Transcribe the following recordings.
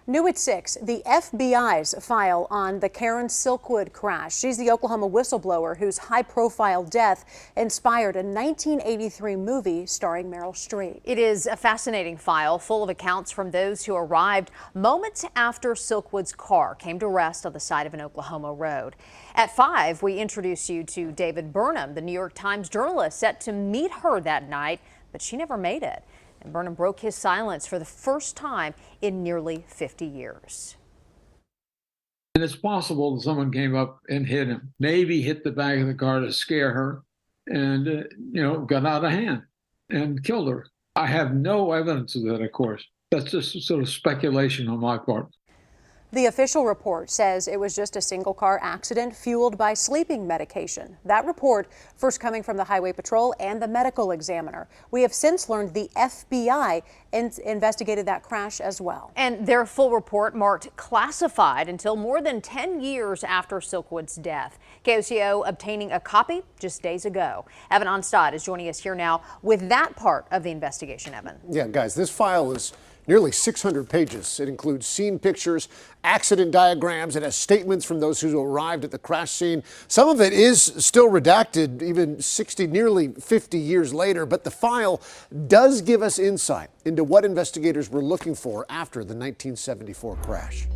New at 6, the FBI's file on the Karen Silkwood crash. She's the Oklahoma whistleblower whose high-profile death inspired a 1983 movie starring Meryl Streep. It is a fascinating file full of accounts from those who arrived moments after Silkwood's car came to rest on the side of an Oklahoma road. At 5, we introduce you to David Burnham, the New York Times journalist set to meet her that night, but she never made it. And Burnham broke his silence for the first time in nearly 50 years. And it's possible that someone came up and hit him, maybe hit the back of the car to scare her and, got out of hand and killed her. I have no evidence of that, of course. That's just sort of speculation on my part. The official report says it was just a single car accident fueled by sleeping medication. That report first coming from the Highway Patrol and the medical examiner. We have since learned the FBI investigated that crash as well. And their full report marked classified until more than 10 years after Silkwood's death. KOCO obtaining a copy just days ago. Evan Onstad is joining us here now with that part of the investigation, Evan. Yeah, guys, this file is nearly 600 pages. It includes scene pictures, accident diagrams. It has statements from those who arrived at the crash scene. Some of it is still redacted, even nearly 50 years later. But the file does give us insight into what investigators were looking for after the 1974 crash.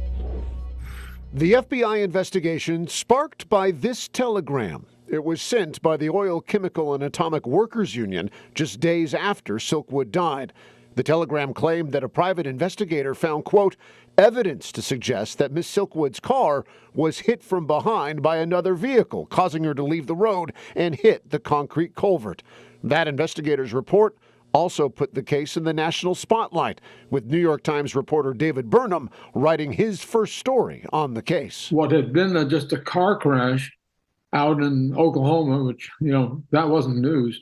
The FBI investigation sparked by this telegram. It was sent by the Oil, Chemical, and Atomic Workers Union just days after Silkwood died. The telegram claimed that a private investigator found, quote, evidence to suggest that Miss Silkwood's car was hit from behind by another vehicle, causing her to leave the road and hit the concrete culvert. That investigator's report also put the case in the national spotlight, with New York Times reporter David Burnham writing his first story on the case. What had been just a car crash out in Oklahoma, which, that wasn't news,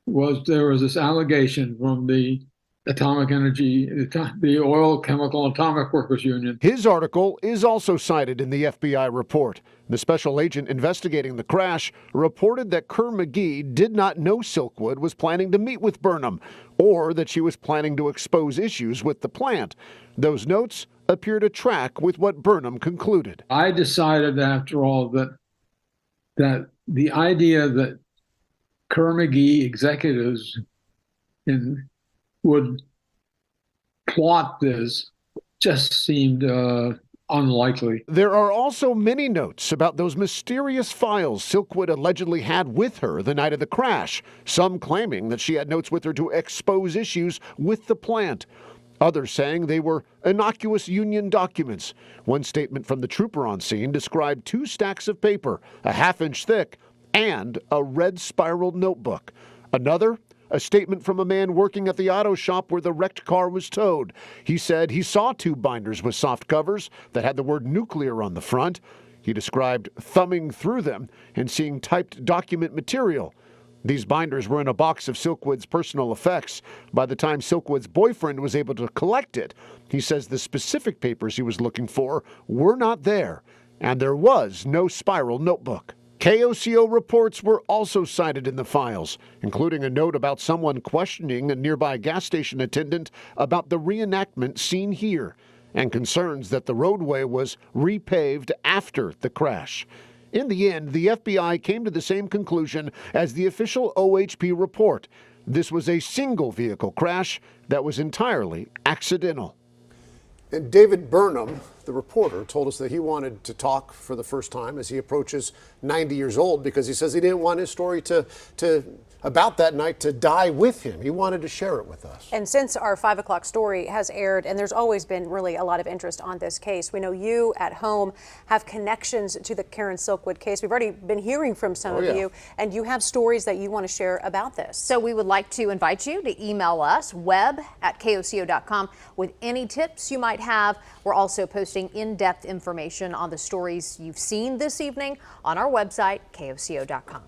there was this allegation from the Atomic Energy, the Oil, Chemical, and Atomic Workers Union. His article is also cited in the FBI report. The special agent investigating the crash reported that Kerr McGee did not know Silkwood was planning to meet with Burnham or that she was planning to expose issues with the plant. Those notes appear to track with what Burnham concluded. I decided, after all, that the idea that Kerr McGee executives would plot this just seemed unlikely. There are also many notes about those mysterious files Silkwood allegedly had with her the night of the crash, some claiming that she had notes with her to expose issues with the plant. Others saying they were innocuous union documents. One statement from the trooper on scene described 2 stacks of paper, a half-inch thick, and a red spiraled notebook. Another, a statement from a man working at the auto shop where the wrecked car was towed. He said he saw 2 binders with soft covers that had the word nuclear on the front. He described thumbing through them and seeing typed document material. These binders were in a box of Silkwood's personal effects. By the time Silkwood's boyfriend was able to collect it, he says the specific papers he was looking for were not there, and there was no spiral notebook. KOCO reports were also cited in the files, including a note about someone questioning a nearby gas station attendant about the reenactment seen here, and concerns that the roadway was repaved after the crash. In the end, the FBI came to the same conclusion as the official OHP report. This was a single vehicle crash that was entirely accidental. And David Burnham, the reporter, told us that he wanted to talk for the first time as he approaches 90 years old, because he says he didn't want his story about that night to die with him. He wanted to share it with us. And since our 5 o'clock story has aired, and there's always been really a lot of interest on this case, we know you at home have connections to the Karen Silkwood case. We've already been hearing from some of you, and you have stories that you want to share about this. So we would like to invite you to email us, web@koco.com, with any tips you might have. We're also posting in-depth information on the stories you've seen this evening on our website, koco.com.